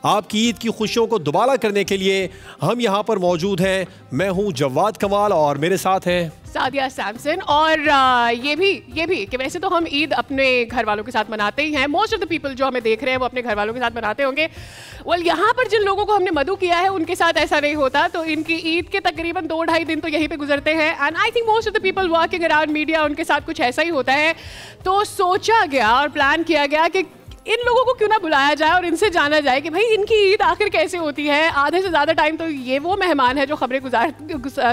आपकी ईद की खुशियों को दुबारा करने के लिए हम यहाँ पर मौजूद हैं। मैं हूँ जवाद कमाल और मेरे साथ हैं सादिया सैमसन। और ये भी कि वैसे तो हम ईद अपने घर वालों के साथ मनाते ही हैं। मोस्ट ऑफ द पीपल जो हमें देख रहे हैं वो अपने घर वालों के साथ मनाते होंगे। वेल, यहाँ पर जिन लोगों को हमने मधु किया है उनके साथ ऐसा नहीं होता, तो इनकी ईद के तकरीबन 2-2.5 दिन तो यहीं पे गुजरते हैं। And I think most of the people working around media, उनके साथ कुछ ऐसा ही होता है। तो सोचा गया और प्लान किया गया कि इन लोगों को क्यों ना बुलाया जाए और इनसे जाना जाए कि भाई इनकी ईद आखिर कैसे होती है। आधे से ज़्यादा टाइम तो ये वो मेहमान है जो खबरें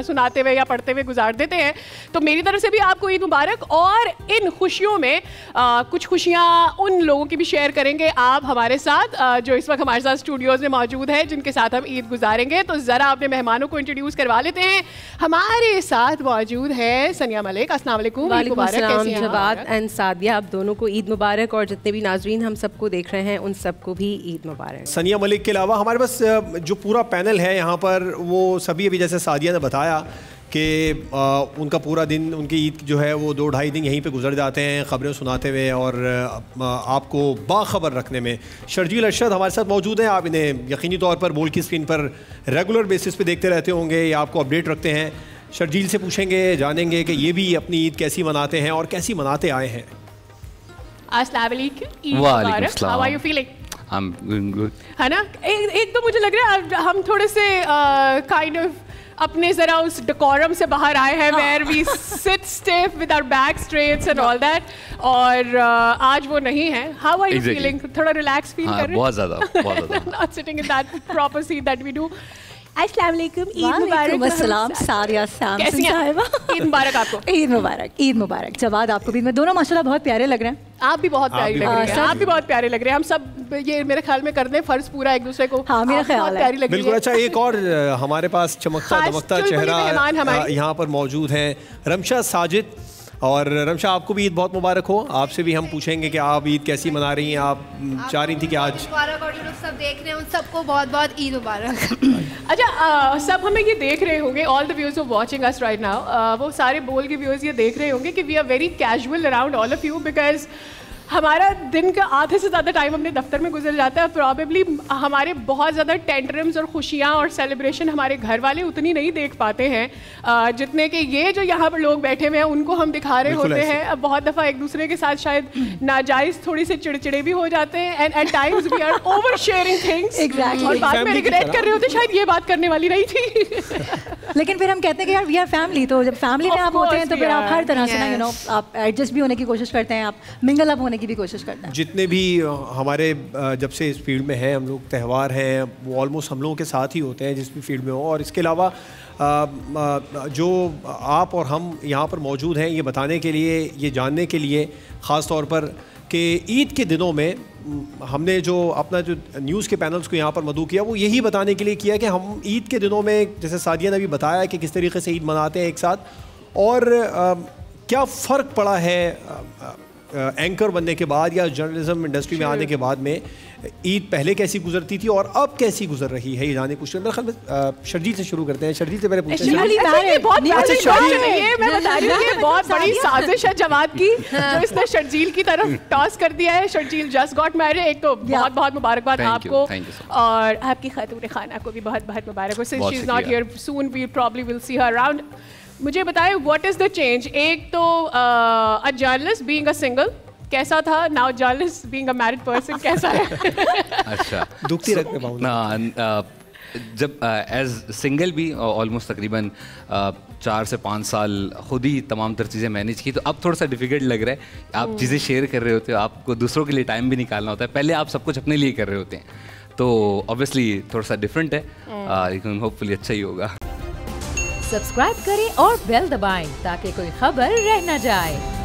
सुनाते हुए या पढ़ते हुए गुजार देते हैं। तो मेरी तरफ से भी आपको ईद मुबारक। और इन खुशियों में कुछ खुशियाँ उन लोगों की भी शेयर करेंगे आप हमारे साथ जो इस वक्त हमारे साथ स्टूडियोज़ में मौजूद है, जिनके साथ हम ईद गुजारेंगे। तो ज़रा अपने मेहमानों को इंट्रोड्यूस करवा लेते हैं। हमारे साथ मौजूद है सनिया मलिक। अस्सलाम वालेकुम। जवाद एंड सादिया, आप दोनों को ईद मुबारक। और जितने भी नाजरीन हम सबको देख रहे हैं उन सबको भी ईद मुबारक। सनिया मलिक के अलावा हमारे पास जो पूरा पैनल है यहाँ पर, वो सभी अभी जैसे सादिया ने बताया कि उनका पूरा दिन, उनकी ईद जो है वो 2-2.5 दिन यहीं पे गुजर जाते हैं खबरें सुनाते हुए और आपको बाखबर रखने में। शर्जील अरशद हमारे साथ मौजूद हैं। आप इन्हें यकीनी तौर पर बोल की स्क्रीन पर रेगुलर बेसिस पे देखते रहते होंगे या आपको अपडेट रखते हैं। शर्जील से पूछेंगे, जानेंगे कि ये भी अपनी ईद कैसी मनाते हैं और कैसी मनाते आए हैं। अस्सलाम वालेकुम। How are you feeling? I'm doing good. है ना, एक तो मुझे लग रहा है हम थोड़े से काइंड ऑफ अपने जरा उस डेकोरम से बाहर आए हैं, where we sit stiff with our back straights and all that. और आज वो नहीं है। How are you feeling? थोड़ा रिलैक्स फील कर रहे हैं? बहुत ज़्यादा not sitting in that proper seat that we do. अस्सलाम वालेकुम, ईद मुबारक। अस्सलाम सारिया सैमसन साहिबा, ईद मुबारक आपको। ईद मुबारक, ईद मुबारक। जवाद आपको भी। मैं दोनों माशाल्लाह बहुत प्यारे लग रहे हैं। आप भी बहुत प्यारी लग रही हैं। आप भी बहुत प्यारे लग रहे हैं। हम सब ये मेरे ख्याल में कर दें फर्ज पूरा एक दूसरे को। हाँ, मेरा ख्याल है बिल्कुल। अच्छा, एक और हमारे पास चमकता दमकता चेहरा यहाँ पर मौजूद है, रमशा साजिद। और रमशा, आपको भी ईद बहुत मुबारक हो। आपसे भी हम पूछेंगे कि आप ईद कैसी मना रही हैं। आप चाह रही थी कि आज मुबारक, और जो लोग सब देख रहे हैं उन सबको बहुत बहुत ईद मुबारक। अच्छा, सब हमें ये देख रहे होंगे, all the viewers who watching us right now, वो सारे बोल के व्यूअर्स ये देख रहे होंगे कि we are very casual around all of you, because हमारा दिन का आधे से ज़्यादा टाइम अपने दफ्तर में गुजर जाता है। प्रॉबेबली हमारे बहुत ज़्यादा टेंटरम्स और खुशियाँ और सेलिब्रेशन हमारे घर वाले उतनी नहीं देख पाते हैं जितने कि ये जो यहाँ पर लोग बैठे हुए हैं उनको हम दिखा रहे होते हैं। अब बहुत दफ़ा एक दूसरे के साथ शायद नाजायज़ थोड़ी से चिड़चिड़े भी हो जाते हैं and at times we are over sharing things. और बाद में रिग्रेट कर रहे होते शायद ये बात करने वाली नहीं थी। लेकिन फिर हम कहते हैं कि यार वी आर फैमिली, तो जब फैमिली में आप होते हैं तो फिर आप हर तरह से ना यू नो आप एडजस्ट भी होने की कोशिश करते हैं, आप मिंगल अप होने की भी कोशिश करते हैं। जितने भी हमारे जब से इस फील्ड में हैं हम लोग, त्यौहार हैं वो ऑलमोस्ट हम लोगों के साथ ही होते हैं जिस भी फील्ड में हो। और इसके अलावा जो आप और हम यहाँ पर मौजूद हैं ये बताने के लिए, ये जानने के लिए ख़ास तौर पर कि ईद के दिनों में हमने जो अपना जो न्यूज़ के पैनल्स को यहाँ पर मदऊ किया, वो यही बताने के लिए किया कि हम ईद के दिनों में, जैसे सादिया ने भी बताया कि किस तरीके से ईद मनाते हैं एक साथ, और क्या फ़र्क पड़ा है एंकर बनने के बाद या जर्नलिज्म इंडस्ट्री में आने के बाद में। ईद पहले कैसी गुजरती थी और अब कैसी गुजर रही है, ये जाने कुछ। मेरे ख्याल में शर्जील से शुरू करते हैं। शर्जील से पहले पूछते हैं। मैं बता रही हूँ कि बहुत बड़ी साजिश है जवाद की जो इसने शर्जील की तरफ टॉस कर दिया है। Sharjeel just got married. एक तो बहुत बहुत मुबारकबाद आपको और आपकी खातून खाना को भी बहुत बहुत मुबारक हो। Since she is not here soon we probably will see her around. मुझे बताएं, व्हाट इज द चेंज? एक तो a journalist being a single कैसा था, now journalist being a married person कैसा है? अच्छा, दुखती रखते पाऊँ जब एज सिंगल भी ऑलमोस्ट तकरीबन 4 से 5 साल खुद ही तमाम तर चीज़ें मैनेज की, तो अब थोड़ा सा डिफिकल्ट लग रहा है। आप चीज़ें शेयर कर रहे होते हो, आपको दूसरों के लिए टाइम भी निकालना होता है। पहले आप सब कुछ अपने लिए कर रहे होते हैं, तो ऑब्वियसली थोड़ा सा डिफरेंट है, लेकिन होपफुली अच्छा ही होगा। सब्सक्राइब करें और बेल दबाएं ताकि कोई खबर रह न जाए।